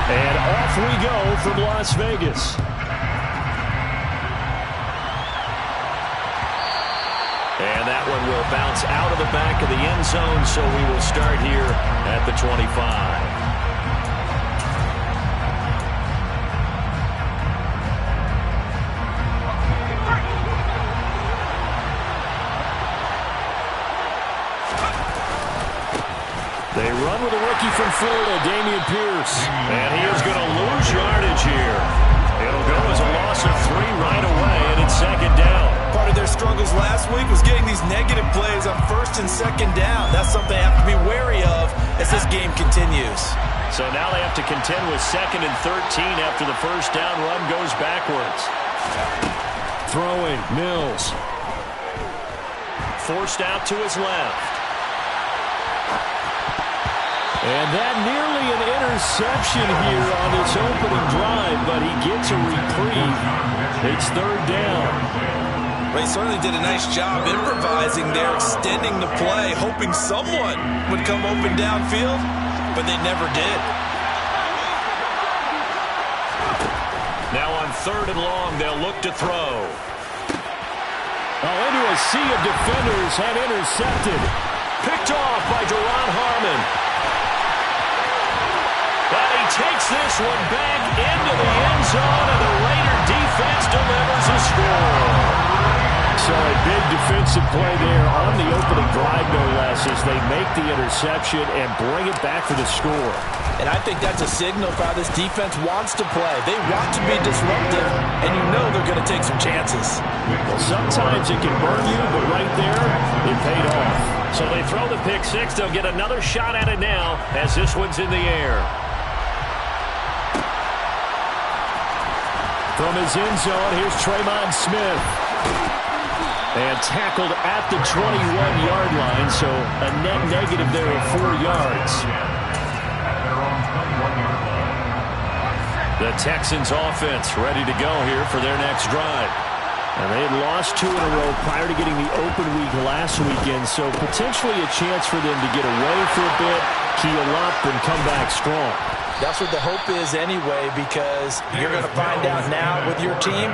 And off we go from Las Vegas. And that one will bounce out of the back of the end zone, so we will start here at the 25. They run with a rookie from Florida, Dameon Pierce. And he is going to lose yardage here. It'll go as a loss of 3 right away, and it's second down. Part of their struggles last week was getting these negative plays on first and second down. That's something they have to be wary of as this game continues. So now they have to contend with second and 13 after the first down run goes backwards. Throwing, Mills. Forced out to his left. And that nearly an interception here on this opening drive, but he gets a reprieve. It's third down. They certainly did a nice job improvising there, extending the play, hoping someone would come open downfield, but they never did. Now on third and long, they'll look to throw. Oh, into a sea of defenders, had intercepted. Picked off by Duron Harmon. But he takes this one back into the end zone, and the Raider defense delivers a score. So a big defensive play there on the opening drive, no less, as they make the interception and bring it back for the score. And I think that's a signal for how this defense wants to play. They want to be disruptive, and you know they're going to take some chances. Well, sometimes it can burn you, but right there, it paid off. So they throw the pick six. They'll get another shot at it now as this one's in the air. From his end zone, here's Tremon Smith. And tackled at the 21-yard line, so a net negative there of 4 yards. The Texans offense ready to go here for their next drive. And they had lost 2 in a row prior to getting the open week last weekend, so potentially a chance for them to get away for a bit, heal up, and come back strong. That's what the hope is anyway, because you're going to find out now with your team,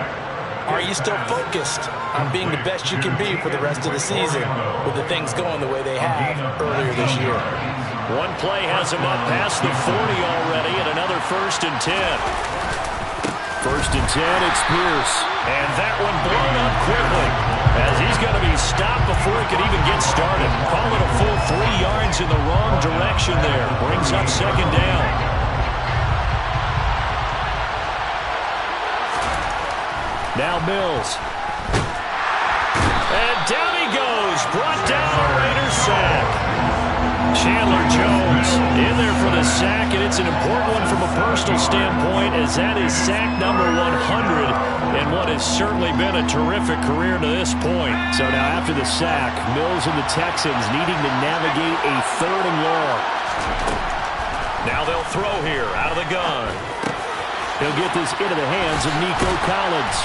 are you still focused on being the best you can be for the rest of the season with the things going the way they have earlier this year? One play has him up past the 40 already, and another 1st and 10. 1st and 10, it's Pierce. And that one blown up quickly as he's going to be stopped before it could even get started. Call it a full 3 yards in the wrong direction there. Brings up second down. Now Mills. And down he goes. Brought down a Raiders sack. Chandler Jones in there for the sack, and it's an important one from a personal standpoint, as that is sack number 100 in what has certainly been a terrific career to this point. So now after the sack, Mills and the Texans needing to navigate a 3rd and long. Now they'll throw here out of the gun. He'll get this into the hands of Nico Collins.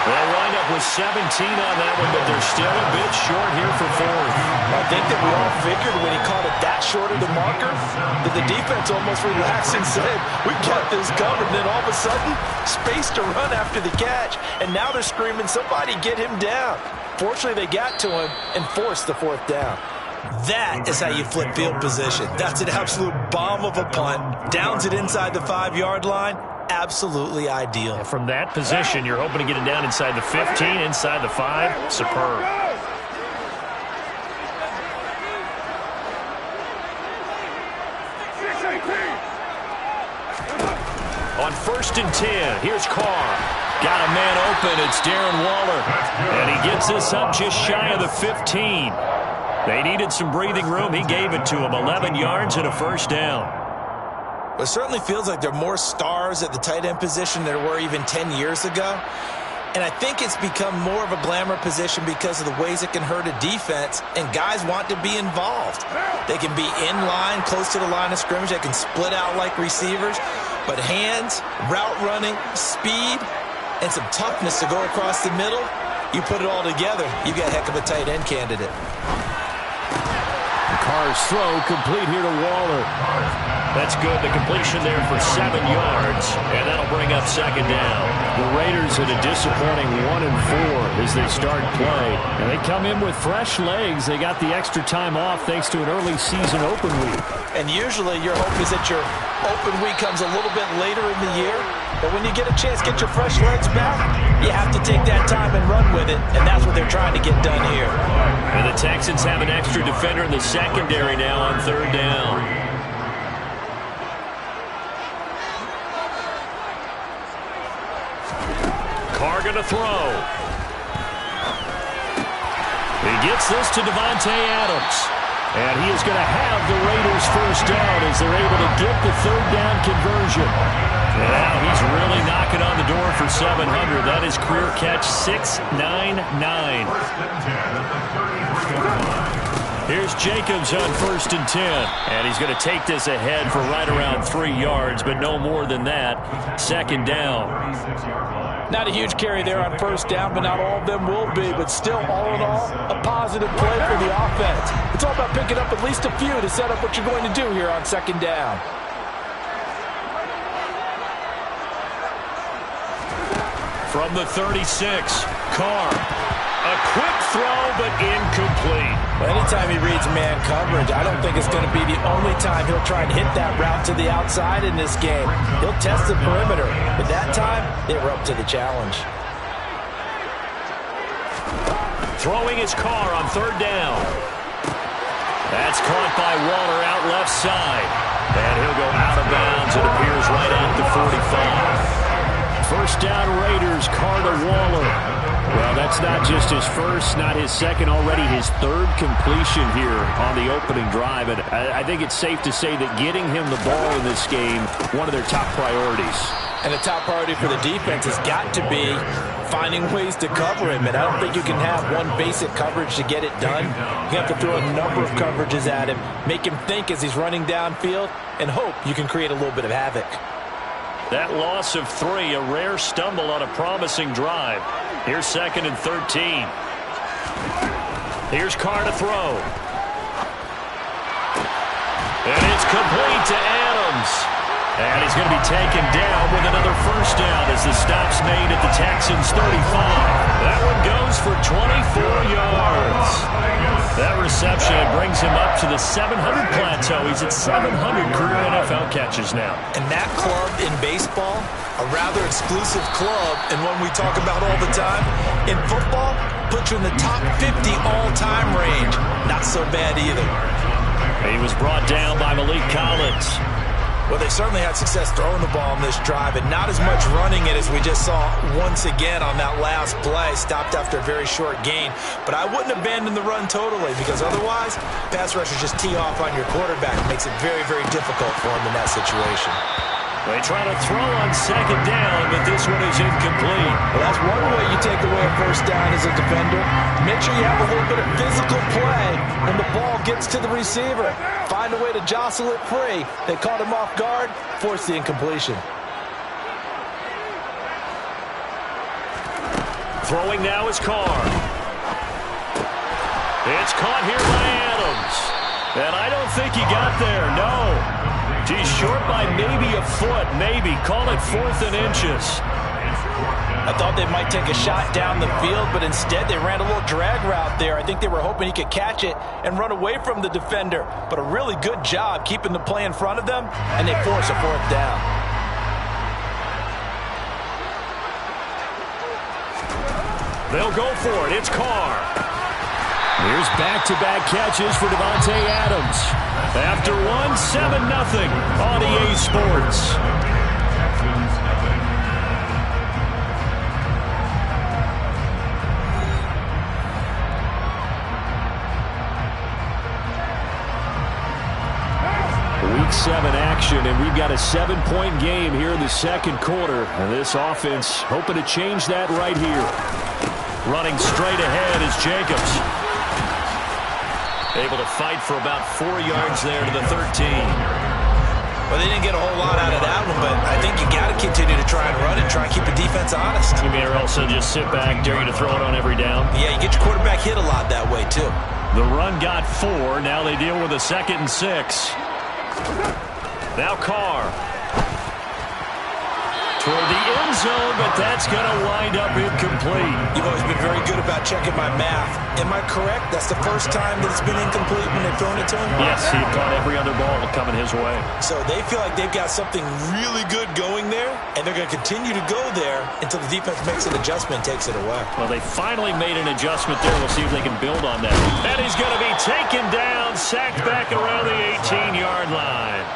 They'll wind up with 17 on that one, but they're still a bit short here for 4th. I think that we all figured when he caught it that short of the marker that the defense almost relaxed and said, we got this covered. And then all of a sudden, space to run after the catch. And now they're screaming, somebody get him down. Fortunately, they got to him and forced the 4th down. That is how you flip field position. That's an absolute bomb of a punt. Downs it inside the 5-yard line. Absolutely ideal. And from that position, you're hoping to get it down inside the 15, inside the 5. Superb. On 1st and 10, here's Carr. Got a man open. It's Darren Waller. And he gets this up just shy of the 15. They needed some breathing room. He gave it to him. 11 yards and a 1st down. It certainly feels like there are more stars at the tight end position than there were even 10 years ago. And I think it's become more of a glamour position because of the ways it can hurt a defense, and guys want to be involved. They can be in line, close to the line of scrimmage. They can split out like receivers. But hands, route running, speed, and some toughness to go across the middle, you put it all together, you got a heck of a tight end candidate. Carr's throw complete here to Waller. That's good. The completion there for 7 yards, and that'll bring up second down. The Raiders at a disappointing 1-4 as they start play. And they come in with fresh legs. They got the extra time off thanks to an early season open week. And usually your hope is that your open week comes a little bit later in the year. But when you get a chance to get your fresh legs back, you have to take that time and run with it. And that's what they're trying to get done here. And the Texans have an extra defender in the secondary now on third down. Carr going to throw. He gets this to Davante Adams. And he is going to have the Raiders first down as they're able to get the third down conversion. And now he's really knocking on the door for 700. That is career catch 699. Here's Jacobs on 1st and 10. And he's going to take this ahead for right around 3 yards, but no more than that. Second down. Not a huge carry there on first down, but not all of them will be. But still, all in all, a positive play for the offense. It's all about picking up at least a few to set up what you're going to do here on second down. From the 36, Carr. A quick throw, but incomplete. Well, anytime he reads man coverage, I don't think it's going to be the only time he'll try and hit that route to the outside in this game. He'll test the perimeter, but that time, they were up to the challenge. Throwing his Carr on third down. That's caught by Waller out left side. And he'll go out of bounds. It appears right at the 45. First down Raiders, Carr to Waller. Well, that's not just his first, not his second, already his third completion here on the opening drive. And I think it's safe to say that getting him the ball in this game, one of their top priorities. And the top priority for the defense has got to be finding ways to cover him. And I don't think you can have one basic coverage to get it done. You have to throw a number of coverages at him, make him think as he's running downfield, and hope you can create a little bit of havoc. That loss of 3, a rare stumble on a promising drive. Here's 2nd and 13. Here's Carr to throw. And it's complete to Adams. And he's going to be taken down with another first down as the stop's made at the Texans' 35. That one goes for 24 yards. That reception brings him up to the 700 plateau. He's at 700 career NFL catches now. And that club in baseball, a rather exclusive club, and one we talk about all the time. In football, puts you in the top 50 all-time range. Not so bad either. He was brought down by Malik Collins. Well, they certainly had success throwing the ball on this drive, and not as much running it as we just saw once again on that last play. Stopped after a very short gain. But I wouldn't abandon the run totally, because otherwise, pass rushers just tee off on your quarterback. It makes it very, very difficult for him in that situation. They try to throw on second down, but this one is incomplete. Well, that's one way you take away a first down as a defender. Make sure you have a little bit of physical play when the ball gets to the receiver. Find a way to jostle it free. They caught him off guard, forced the incompletion. Throwing now is Carr. It's caught here by Adams. And I don't think he got there, no. He's short by maybe a foot, maybe. Call it 4th and inches. I thought they might take a shot down the field, but instead they ran a little drag route there. I think they were hoping he could catch it and run away from the defender. But a really good job keeping the play in front of them, and they force a 4th down. They'll go for it. It's Carr. Here's back-to-back catches for Davante Adams. After one, 7-0 on EA Sports. Week 7 action, and we've got a 7-point game here in the second quarter. And this offense hoping to change that right here. Running straight ahead is Jacobs. Able to fight for about 4 yards there to the 13. Well, they didn't get a whole lot out of that one, but I think you got to continue to try and run and try and keep the defense honest. You may also just sit back, dare you to throw it on every down. Yeah, you get your quarterback hit a lot that way, too. The run got 4. Now they deal with a 2nd and 6. Now Carr. Toward the end zone, but that's going to wind up incomplete. You've always been very good about checking my math. Am I correct? That's the first time that it's been incomplete when they've thrown it to him? Yes, he caught every other ball coming his way. So they feel like they've got something really good going there, and they're going to continue to go there until the defense makes an adjustment and takes it away. Well, they finally made an adjustment there. We'll see if they can build on that. And he's going to be taken down, sacked back around the 18-yard line.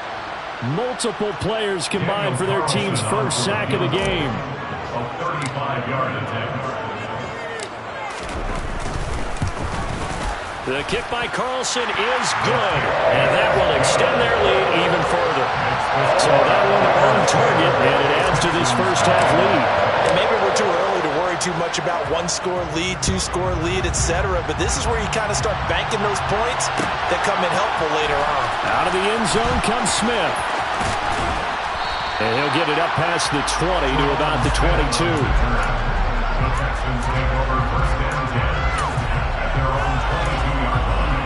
Multiple players combined for their team's first sack of the game. A 35-yard attempt. The kick by Carlson is good, and that will extend their lead even further. So that one on target, and it adds to this first half lead. And maybe we're too early to worry too much about one-score lead, two-score lead, etc. But this is where you kind of start banking those points that come in helpful later on. Out of the end zone comes Smith. And he'll get it up past the 20 to about the 22. The Texans take over first and 10 at their own 22-yard line.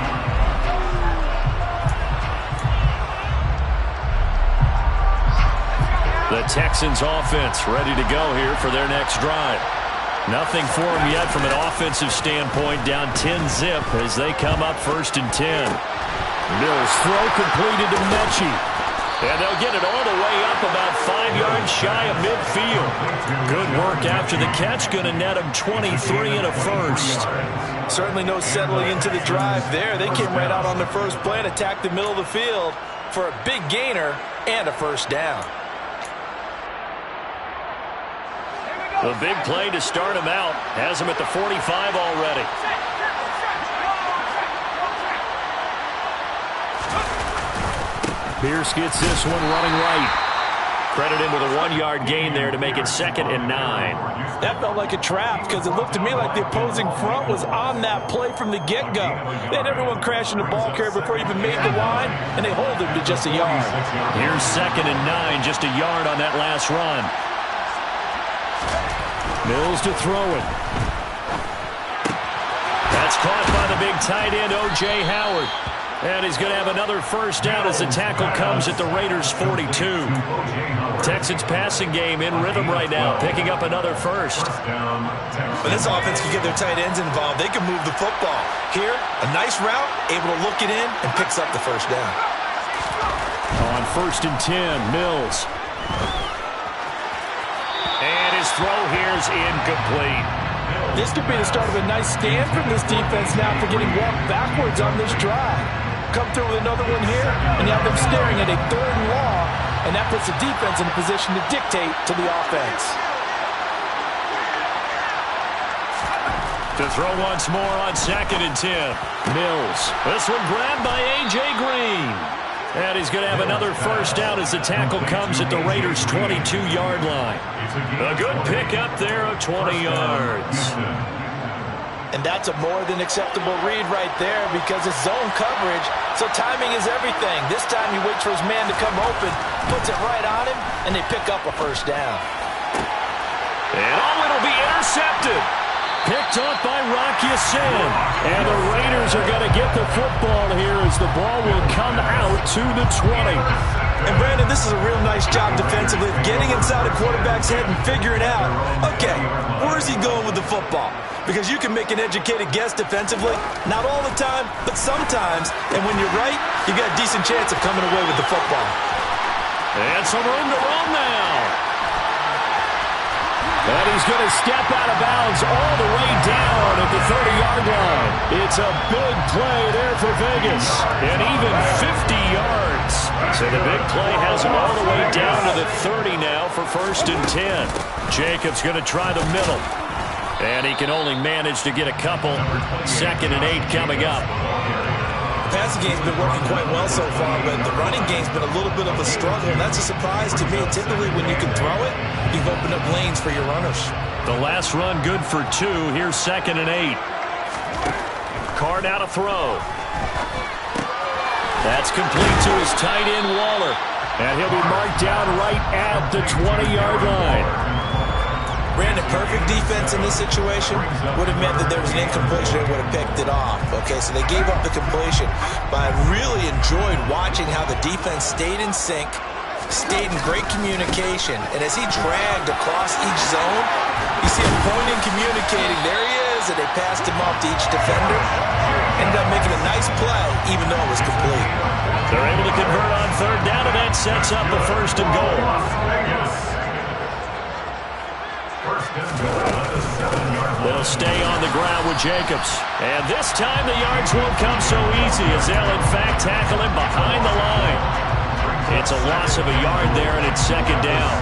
The Texans offense ready to go here for their next drive. Nothing for them yet from an offensive standpoint, down 10-zip as they come up first and 10. Mills throw completed to Mechie. And they'll get it all the way up about 5 yards shy of midfield. Good work after the catch. Going to net them 23 and a first. Certainly no settling into the drive there. They came right out on the first play and attacked the middle of the field for a big gainer and a first down. The big play to start him out. Has him at the 45 already. Pierce gets this one running right. Credit him with a 1-yard gain there to make it 2nd and 9. That felt like a trap because it looked to me like the opposing front was on that play from the get-go. They had everyone crashing the ball carrier before he even made the line, and they hold him to just a yard. Here's 2nd and 9, just a yard on that last run. Mills to throw it. That's caught by the big tight end, O.J. Howard. And he's going to have another first down as the tackle comes at the Raiders' 42. Texans passing game in rhythm right now, picking up another first. But this offense can get their tight ends involved. They can move the football. Here, a nice route, able to look it in, and picks up the first down. On 1st and 10, Mills. And his throw here is incomplete. This could be the start of a nice stand from this defense now for getting walked backwards on this drive. Come through with another one here, and you have them staring at a 3rd and long, and that puts the defense in a position to dictate to the offense. To throw once more on 2nd and 10. Mills. This one grabbed by A.J. Green. And he's going to have another first down as the tackle comes at the Raiders' 22-yard line. A good pickup there of 20 yards. And that's a more than acceptable read right there because it's zone coverage, so timing is everything. This time he waits for his man to come open, puts it right on him, and they pick up a first down. And it'll be intercepted. Picked up by Rocky Sin. And the Raiders are going to get the football here as the ball will come out to the 20. And Brandon, this is a real nice job defensively of getting inside a quarterback's head and figuring out, okay, where's he going with the football? Because you can make an educated guess defensively, not all the time, but sometimes. And when you're right, you got a decent chance of coming away with the football. And some room to run now. And he's going to step out of bounds all the way down at the 30-yard line. It's a big play there for Vegas. And even 50 yards. So the big play has him all the way down to the 30 now for 1st and 10. Jacobs going to try the middle. And he can only manage to get a couple. 2nd and 8 coming up. The passing game's been working quite well so far, but the running game's been a little bit of a struggle, and that's a surprise to me. Typically, when you can throw it, you've opened up lanes for your runners. The last run good for 2. Here's 2nd and 8. Carr now to throw. That's complete to his tight end, Waller. And he'll be marked down right at the 20-yard line. Brandon, perfect defense in this situation would have meant that there was an incompletion and would have picked it off. Okay, so they gave up the completion. But I really enjoyed watching how the defense stayed in sync, stayed in great communication. And as he dragged across each zone, you see him pointing, communicating. There he is, and they passed him off to each defender. Ended up making a nice play, even though it was complete. They're able to convert on third down, and that sets up the first and goal. They'll stay on the ground with Jacobs. And this time the yards won't come so easy as they'll, in fact, tackle him behind the line. It's a loss of a yard there, and it's second down.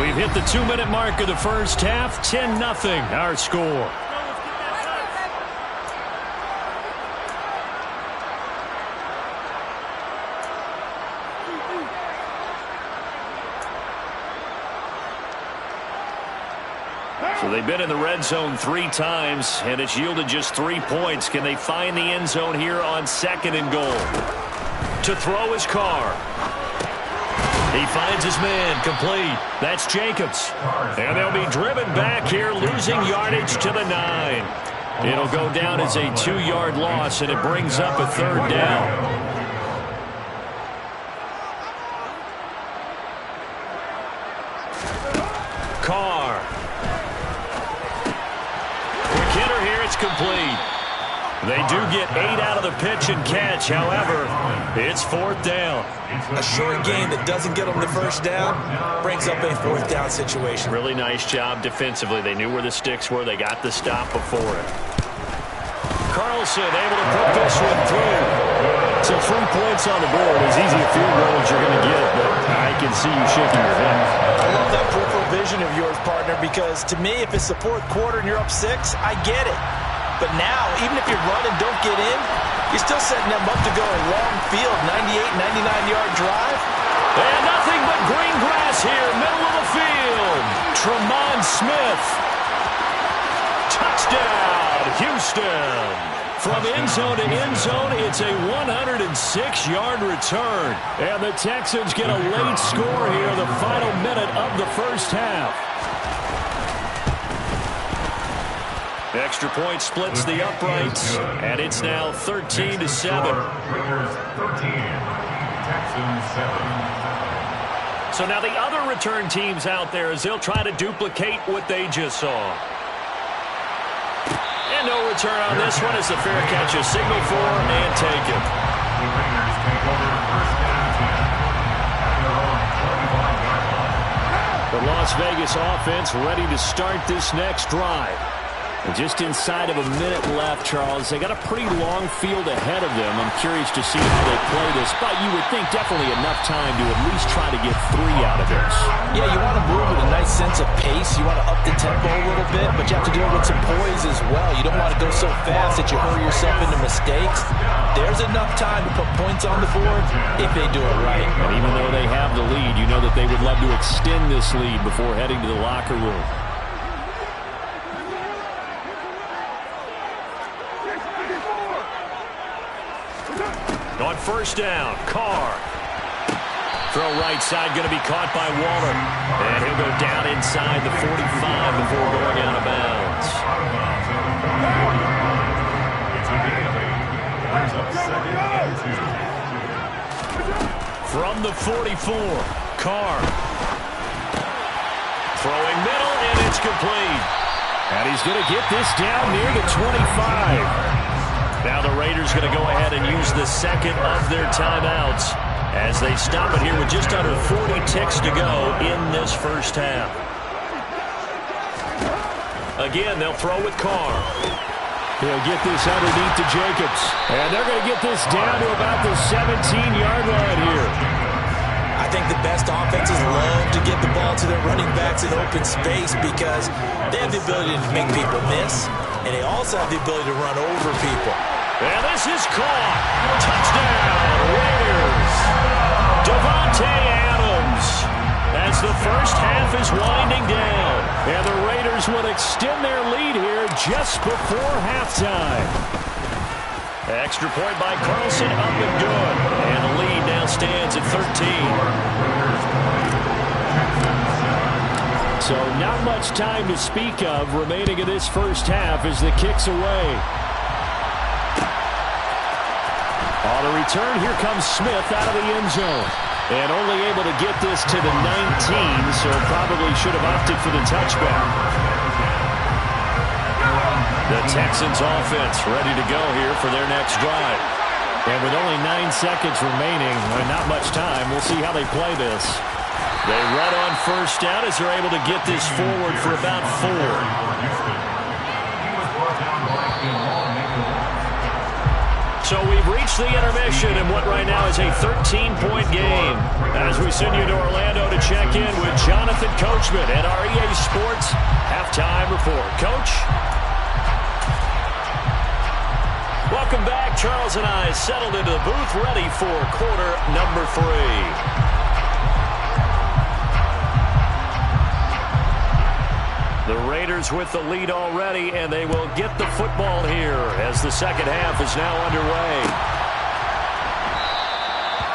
We've hit the 2-minute mark of the first half. 10-0 our score. So they've been in the red zone 3 times, and it's yielded just 3 points. Can they find the end zone here on second and goal? To throw his car. He finds his man, complete. That's Jacobs. And they'll be driven back here, losing yardage to the 9. It'll go down as a 2-yard loss, and it brings up a third down. Carr. Quick hitter here, it's complete. They do get 8 out of the pitch and catch. However, it's fourth down. A short game that doesn't get them the first down brings up a fourth down situation. Really nice job defensively. They knew where the sticks were. They got the stop before it. Carlson able to put this one through. So 3 points on the board. As easy a field goal as you're going to get, but I can see you shaking your head. I love that peripheral vision of yours, partner, because to me, if it's the fourth quarter and you're up 6, I get it. But now, even if you run and don't get in, you're still setting them up to go a long field, 98, 99-yard drive. And nothing but green grass here, middle of the field. Tremont Smith. Touchdown, Houston. From end zone to end zone, it's a 106-yard return. And the Texans get a late score here, the final minute of the first half. Extra point splits the uprights, and it's now 13-7. Rangers 13, Texans 7. So now the other return teams out there as they'll try to duplicate what they just saw. And no return on this one as the fair catch is signaled for and taken. The Raiders take over first down 10 at their own 25-yard line. The Las Vegas offense ready to start this next drive. And just inside of a minute left, Charles. They got a pretty long field ahead of them. I'm curious to see how they play this, but you would think definitely enough time to at least try to get 3 out of this. Yeah, you want to move with a nice sense of pace. You want to up the tempo a little bit, but you have to do it with some poise as well. You don't want to go so fast that you hurry yourself into mistakes. There's enough time to put points on the board if they do it right. And even though they have the lead, you know that they would love to extend this lead before heading to the locker room. On first down, Carr. Throw right side, going to be caught by Waller. And he'll go down inside the 45 before going out of bounds. From the 44, Carr. Throwing middle, and it's complete. And he's going to get this down near the 25. Now the Raiders going to go ahead and use the second of their timeouts as they stop it here with just under 40 ticks to go in this first half. Again, they'll throw with Carr. He'll get this underneath to Jacobs. And they're going to get this down to about the 17-yard line here. I think the best offenses love to get the ball to their running backs in open space because they have the ability to make people miss, and they also have the ability to run over people. And this is caught. Touchdown, Raiders. Davante Adams as the first half is winding down. And the Raiders will extend their lead here just before halftime. Extra point by Carlson, up and good. And the lead now stands at 13. So not much time to speak of remaining in this first half as the kick's away. return. Here comes Smith out of the end zone. And only able to get this to the 19, so probably should have opted for the touchback. The Texans offense ready to go here for their next drive. And with only 9 seconds remaining, not much time, we'll see how they play this. They run on first down as they're able to get this forward for about 4. So we've reached the intermission in what right now is a 13-point game. As we send you to Orlando to check in with Jonathan Coachman at our EA Sports Halftime Report. Coach? Welcome back. Charles and I settled into the booth, ready for quarter number 3. The Raiders with the lead already, and they will get the football here as the second half is now underway.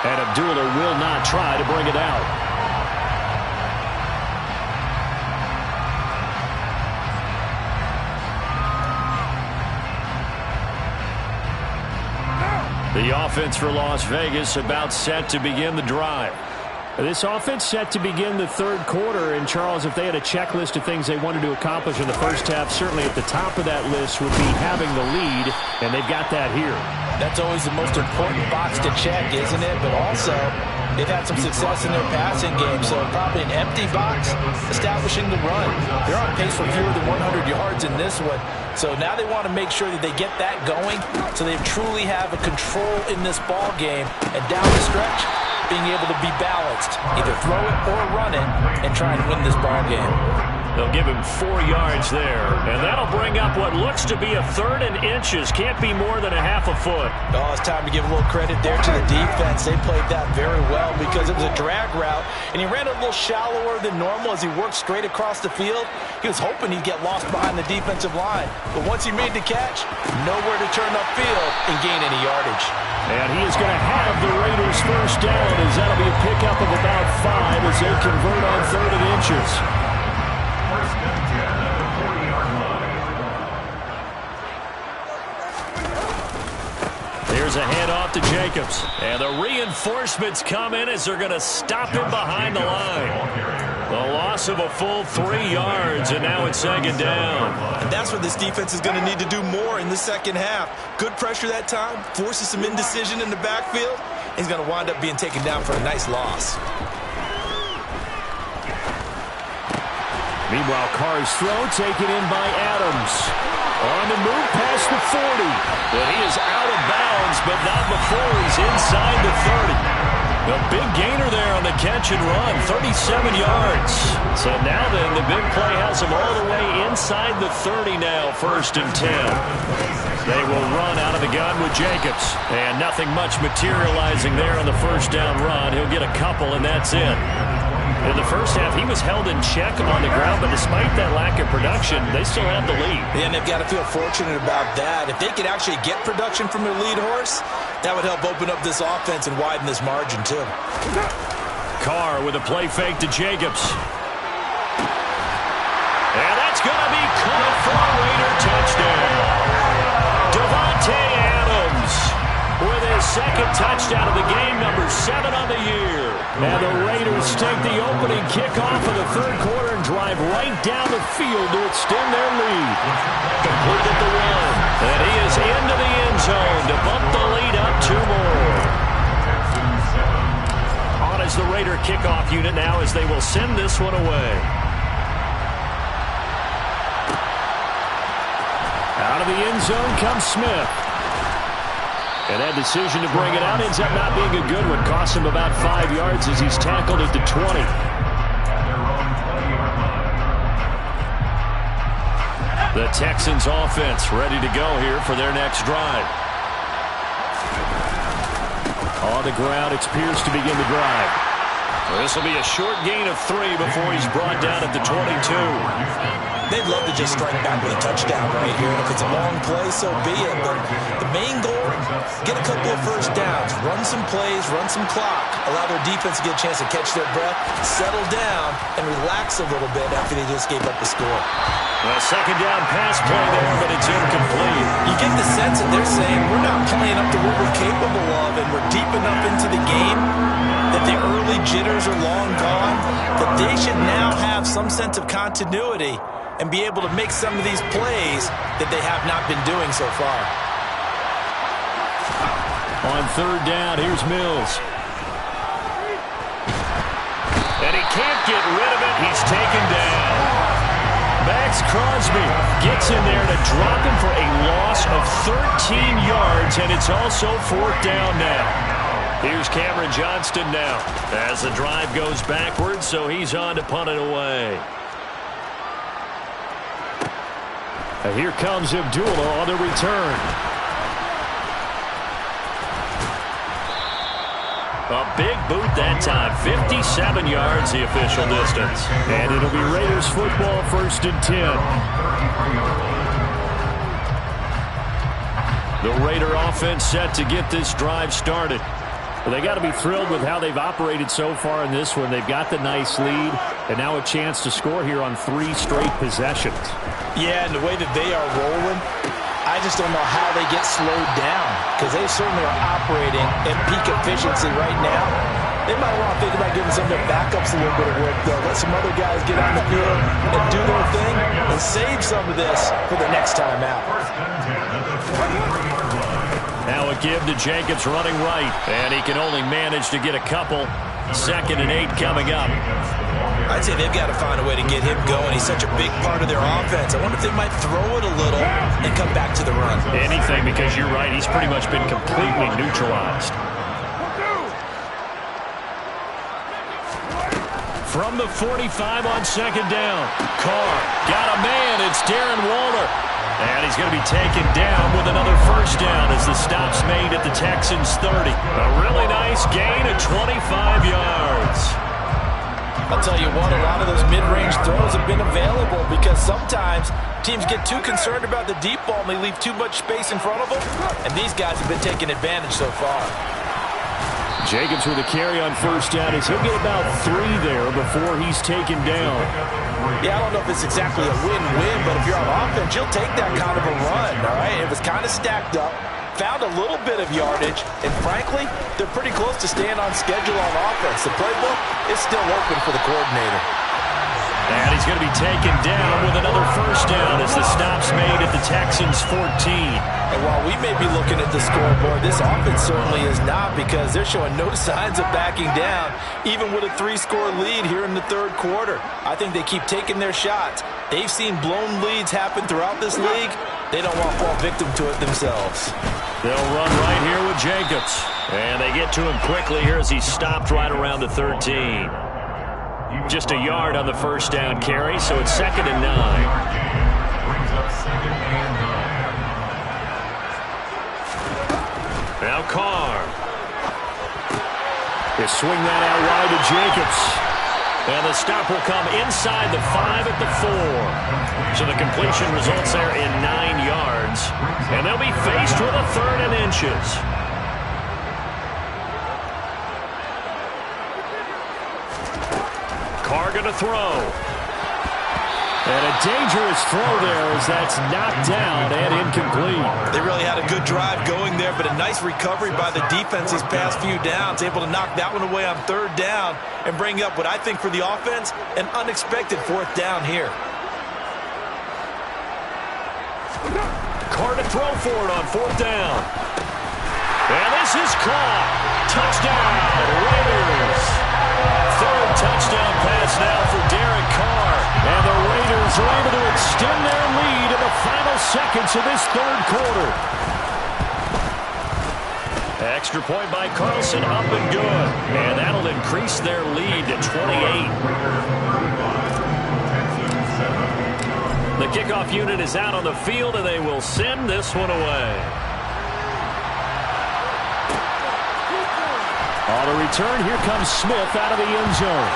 And Abdullah will not try to bring it out. The offense for Las Vegas about set to begin the drive. This offense set to begin the third quarter, and Charles, if they had a checklist of things they wanted to accomplish in the first half, certainly at the top of that list would be having the lead, and they've got that here. That's always the most important box to check, isn't it? But also, they've had some success in their passing game, so probably an empty box, establishing the run. They're on pace for fewer than 100 yards in this one, so now they want to make sure that they get that going so they truly have a control in this ball game, and down the stretch, being able to be balanced, either throw it or run it, and try and win this ball game. They'll give him 4 yards there, and that'll bring up what looks to be a 3rd and inches. Can't be more than a half a foot. Oh, it's time to give a little credit there to the defense. They played that very well because it was a drag route, and he ran a little shallower than normal as he worked straight across the field. He was hoping he'd get lost behind the defensive line, but once he made the catch, nowhere to turn upfield and gain any yardage. And he is going to have the Raiders first down, as that'll be a pickup of about 5 as they convert on 3rd and inches. Here's a handoff to Jacobs. And the reinforcements come in as they're going to stop him behind the line. The loss of a full 3 yards, and now it's 2nd down. And that's what this defense is going to need to do more in the second half. Good pressure that time, forces some indecision in the backfield. He's going to wind up being taken down for a nice loss. Meanwhile, Carr's throw taken in by Adams. On the move past the 40. But he is out of bounds, but not before he's inside the 30. A big gainer there on the catch and run, 37 yards. So now then, the big play has him all the way inside the 30 now, 1st and 10. They will run out of the gun with Jacobs. And nothing much materializing there on the first down run. He'll get a couple, and that's it. In the first half, he was held in check on the ground, but despite that lack of production, they still have the lead. And they've got to feel fortunate about that. If they could actually get production from their lead horse, that would help open up this offense and widen this margin, too. Carr with a play fake to Jacobs. And that's going to be caught for a Raider touchdown. Davante Adams with his 2nd touchdown of the game, number 7 on the year. And the Raiders take the opening kickoff of the 3rd quarter and drive right down the field to extend their lead. Complete at the 1. And he is into the end zone to bump the lead up 2 more. On is the Raider kickoff unit now as they will send this one away. Out of the end zone comes Smith. And that decision to bring it out ends up not being a good one. Costs him about 5 yards as he's tackled at the 20. The Texans offense ready to go here for their next drive. On the ground, it's Pierce to begin the drive. This will be a short gain of 3 before he's brought down at the 22. They'd love to just strike back with a touchdown right here. And if it's a long play, so be it. But the main goal, get a couple of first downs, run some plays, run some clock, allow their defense to get a chance to catch their breath, settle down, and relax a little bit after they just gave up the score. A 2nd down pass play there, but it's incomplete. You get the sense that they're saying, we're not playing up to what we're capable of, and we're deep enough into the game that the early jitters are long gone, that they should now have some sense of continuity and be able to make some of these plays that they have not been doing so far. On third down, here's Mills. And he can't get rid of it. He's taken down. Maxx Crosby gets in there to drop him for a loss of 13 yards, and it's also fourth down now. Here's Cameron Johnston now as the drive goes backwards, so he's on to punt it away. And here comes Abdullah on the return. A big boot that time. 57 yards the official distance. And it'll be Raiders football, 1st and 10. The Raider offense set to get this drive started. Well, they got to be thrilled with how they've operated so far in this one. They've got the nice lead, and now a chance to score here on 3 straight possessions. Yeah, and the way that they are rolling, I just don't know how they get slowed down, because they certainly are operating at peak efficiency right now. They might want to think about giving some of their backups a little bit of work, though. Let some other guys get on the field and do their thing and save some of this for the next time out. Now a give to Jacobs running right, and he can only manage to get a couple. 2nd and 8 coming up. I'd say they've got to find a way to get him going. He's such a big part of their offense. I wonder if they might throw it a little and come back to the run. Anything, because you're right. He's pretty much been completely neutralized. From the 45 on 2nd down. Carr got a man. It's Darren Waller. And he's going to be taken down with another 1st down as the stop's made at the Texans' 30. A really nice gain of 25 yards. I'll tell you what, a lot of those mid-range throws have been available because sometimes teams get too concerned about the deep ball and they leave too much space in front of them, and these guys have been taking advantage so far. Jacobs with a carry on 1st down as he'll get about 3 there before he's taken down. Yeah, I don't know if it's exactly a win-win, but if you're on offense, you'll take that kind of a run, all right? It was kind of stacked up, found a little bit of yardage, and frankly, they're pretty close to staying on schedule on offense. The playbook is still open for the coordinator. And he's going to be taken down with another 1st down as the stop's made at the Texans' 14. And while we may be looking at the scoreboard, this offense certainly is not, because they're showing no signs of backing down, even with a 3-score lead here in the 3rd quarter. I think they keep taking their shots. They've seen blown leads happen throughout this league. They don't want to fall victim to it themselves. They'll run right here with Jacobs. And they get to him quickly here as he stopped right around the 13. Just a yard on the 1st down carry, so it's 2nd and 9. Now Carr. They swing that out wide to Jacobs. And the stop will come inside the 5 at the 4. So the completion results there in 9 yards. And they'll be faced with a 3rd and inches. Carr going to throw. And a dangerous throw there as that's knocked down and incomplete. They really had a good drive going there, but a nice recovery by the defense these past few downs, able to knock that one away on 3rd down and bring up what I think for the offense, an unexpected 4th down here. Carr to throw for it on 4th down. And this is caught. Touchdown, Raiders. 3rd touchdown pass now for Derek Carr. And the Raiders are able to extend their lead in the final seconds of this 3rd quarter. Extra point by Carlson, up and good. And that'll increase their lead to 28. The kickoff unit is out on the field, and they will send this one away. On the return, here comes Smith out of the end zone.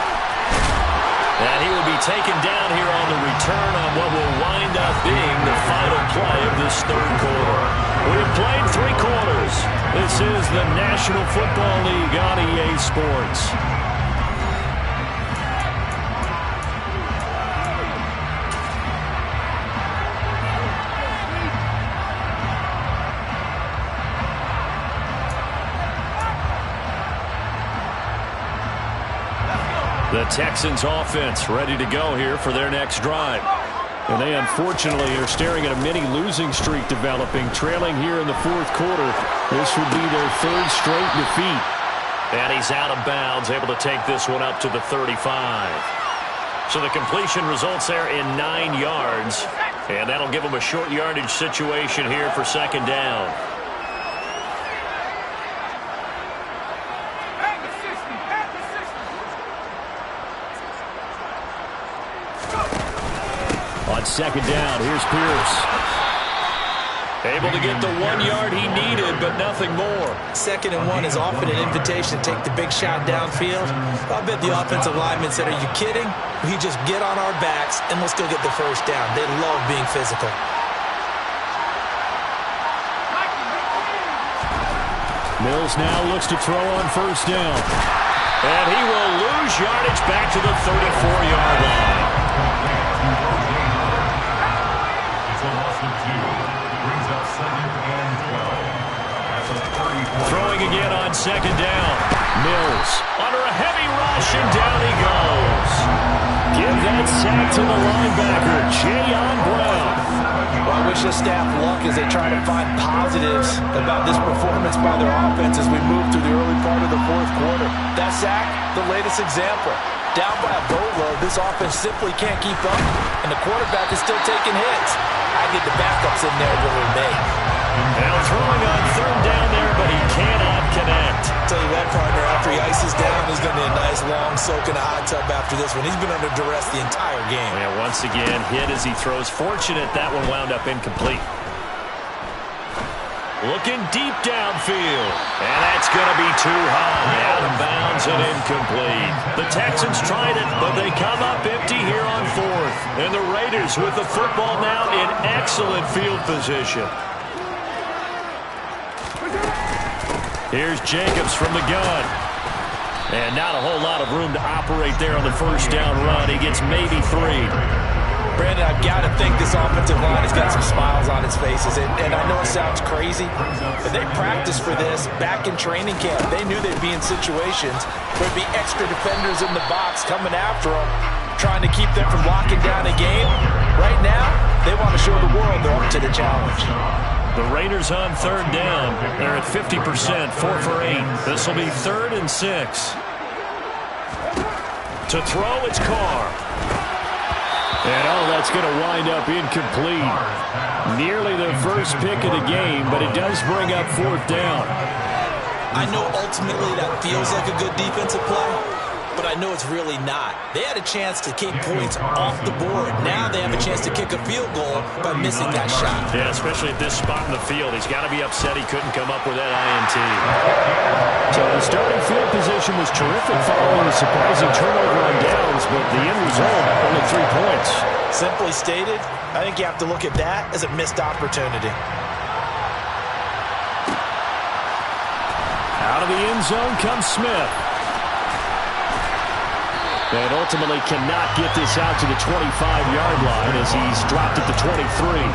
And he will be taken down here on the return on what will wind up being the final play of this 3rd quarter. We have played 3 quarters. This is the National Football League on EA Sports. The Texans offense ready to go here for their next drive. And they unfortunately are staring at a mini losing streak developing, trailing here in the fourth quarter. This would be their third straight defeat. And he's out of bounds, able to take this one up to the 35. So the completion results there in 9 yards. And that'll give them a short yardage situation here for second down. On second down, here's Pierce. Able to get the 1 yard he needed, but nothing more. 2nd and 1 is often an invitation to take the big shot downfield. I bet the offensive lineman said, "Are you kidding? We just get on our backs and let's go get the first down." They love being physical. Mills now looks to throw on first down. And he will lose yardage back to the 34-yard line. It's a loss of 2. Brings up 2nd and 12. At the 34. Throwing again on second down. Mills under a heavy rush, and down he goes. Give that sack to the linebacker, Jayon Brown. Well, I wish the staff luck as they try to find positives about this performance by their offense as we move through the early part of the fourth quarter. That sack, the latest example. Down by a boatload, this offense simply can't keep up, and the quarterback is still taking hits. I get the backups in there to remain. Now throwing on third down there, but he cannot connect. Tell you what, partner, after he ices down, he's going to need a nice long soak in a hot tub after this one. He's been under duress the entire game. Yeah, once again, hit as he throws. Fortunate that one wound up incomplete. Looking deep downfield. And that's going to be too high. Out of bounds and incomplete. The Texans tried it, but they come up empty here on fourth. And the Raiders with the football now in excellent field position. Here's Jacobs from the gun. And not a whole lot of room to operate there on the first down run. He gets maybe 3. Brandon, I've got to think this offensive line has got some smiles on its faces. And I know it sounds crazy, but they practiced for this back in training camp. They knew they'd be in situations where there'd be extra defenders in the box coming after them, trying to keep them from locking down a game. Right now, they want to show the world they're up to the challenge. The Raiders on third down. They're at 50%, 4 for 8. This will be 3rd and 6. To throw, it's Carr. And that's going to wind up incomplete. Nearly the first pick of the game, but it does bring up 4th down. I know ultimately that feels like a good defensive play, but I know it's really not. They had a chance to kick points off the board. Now they have a chance to kick a field goal by missing that shot. Yeah, especially at this spot in the field. He's got to be upset he couldn't come up with that INT. So the starting field position was terrific following the surprising turnover on downs, but the end result, only 3 points. Simply stated, I think you have to look at that as a missed opportunity. Out of the end zone comes Smith. And ultimately cannot get this out to the 25-yard line as he's dropped at the 23.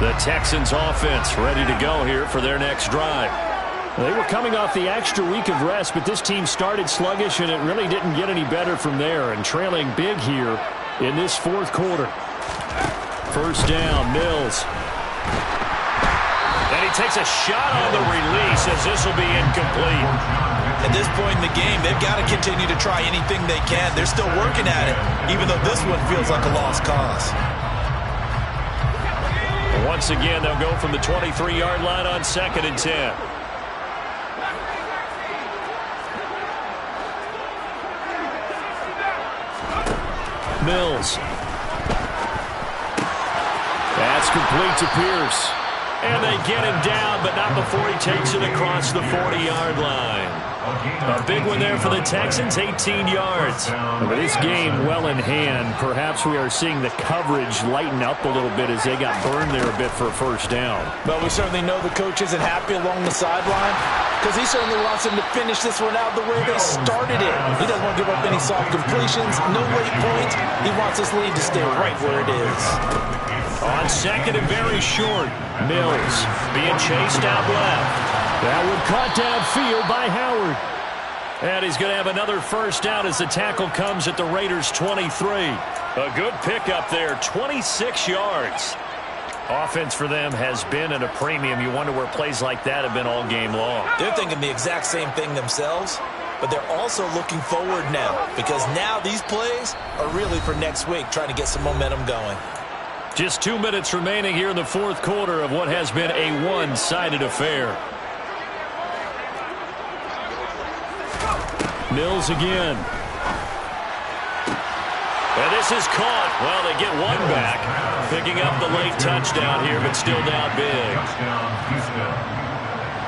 The Texans offense ready to go here for their next drive. They were coming off the extra week of rest, but this team started sluggish, and it really didn't get any better from there, and trailing big here in this fourth quarter. First down, Mills. And he takes a shot on the release as this will be incomplete. At this point in the game, they've got to continue to try anything they can. They're still working at it, even though this one feels like a lost cause. Once again, they'll go from the 23-yard line on 2nd and 10. Mills. That's complete to Pierce. And they get him down, but not before he takes it across the 40-yard line. A big one there for the Texans, 18 yards. But this game well in hand. Perhaps we are seeing the coverage lighten up a little bit as they got burned there a bit for a first down. But we certainly know the coach isn't happy along the sideline because he certainly wants them to finish this one out the way they started it. He doesn't want to give up any soft completions, no late points. He wants this lead to stay right where it is. On second and very short, Mills being chased out left. That one caught downfield by Howard. And he's going to have another first down as the tackle comes at the Raiders' 23. A good pickup there, 26 yards. Offense for them has been at a premium. You wonder where plays like that have been all game long. They're thinking the exact same thing themselves, but they're also looking forward now because now these plays are really for next week, trying to get some momentum going. Just 2 minutes remaining here in the fourth quarter of what has been a one-sided affair. Mills again. And this is caught. Well, they get one back. Picking up the late touchdown here, but still down big.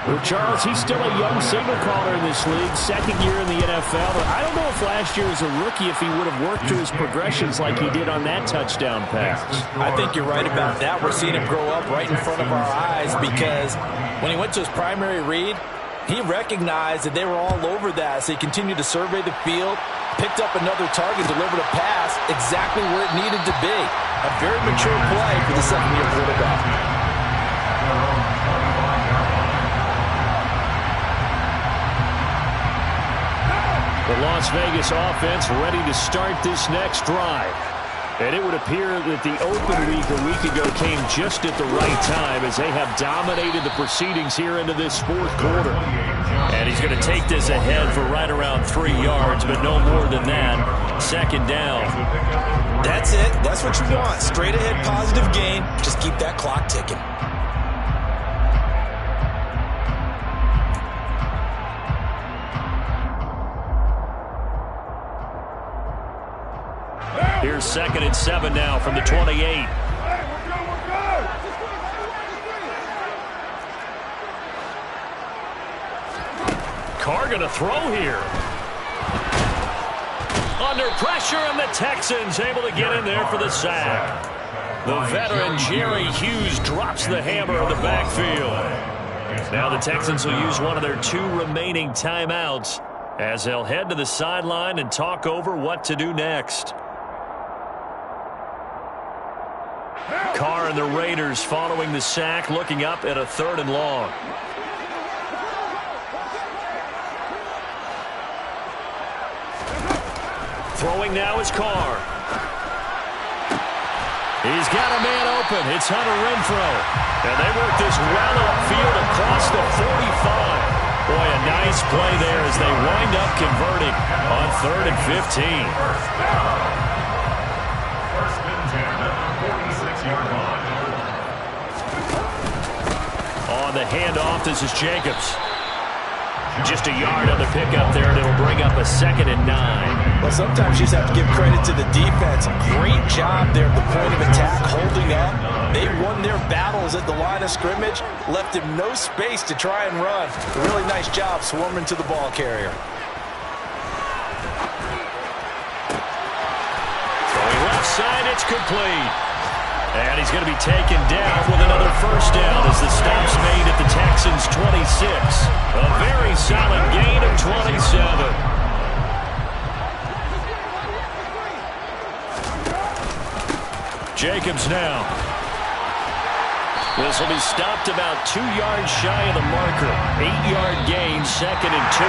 Well, Charles, he's still a young signal caller in this league, second year in the NFL. But I don't know if last year as a rookie, if he would have worked through his progressions like he did on that touchdown pass. I think you're right about that. We're seeing him grow up right in front of our eyes because when he went to his primary read, he recognized that they were all over that, so he continued to survey the field, picked up another target, delivered a pass exactly where it needed to be. A very mature play for the second-year quarterback. The Las Vegas offense ready to start this next drive. And it would appear that the open week a week ago came just at the right time as they have dominated the proceedings here into this fourth quarter. And he's going to take this ahead for right around 3 yards, but no more than that. Second down. That's it. That's what you want. Straight ahead positive gain. Just keep that clock ticking. Here's 2nd and 7 now from the 28. Carr going to throw here. Under pressure, and the Texans able to get in there for the sack. The veteran Jerry Hughes drops the hammer in the backfield. Now the Texans will use one of their 2 remaining timeouts as they'll head to the sideline and talk over what to do next. Carr and the Raiders following the sack, looking up at a 3rd and long. Throwing now is Carr. He's got a man open. It's Hunter Renfrow. And they work this well upfield across the 45. Boy, a nice play there as they wind up converting on 3rd and 15. On the handoff, this is Jacobs. Just a yard on the pickup there, and it'll bring up a 2nd and 9. Well, sometimes you just have to give credit to the defense. Great job there at the point of attack, holding up. They won their battles at the line of scrimmage, left him no space to try and run. A really nice job swarming to the ball carrier. Throwing left side, it's complete. And he's going to be taken down with another first down as the stop's made at the Texans' 26. A very solid gain of 27. Jacobs now. This will be stopped about 2 yards shy of the marker. 8-yard gain, 2nd and 2.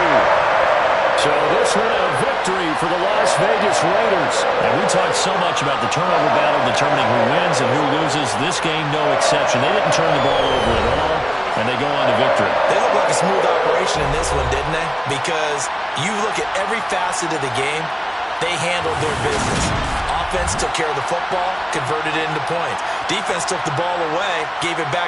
So this one a victory for the Las Vegas Raiders. And we talked so much about the turnover battle determining who wins and who loses. This game, no exception. They didn't turn the ball over at all, and they go on to victory. They look like a smooth operation in this one, didn't they? Because you look at every facet of the game, they handled their business. Offense took care of the football, converted it into points. Defense took the ball away, gave it back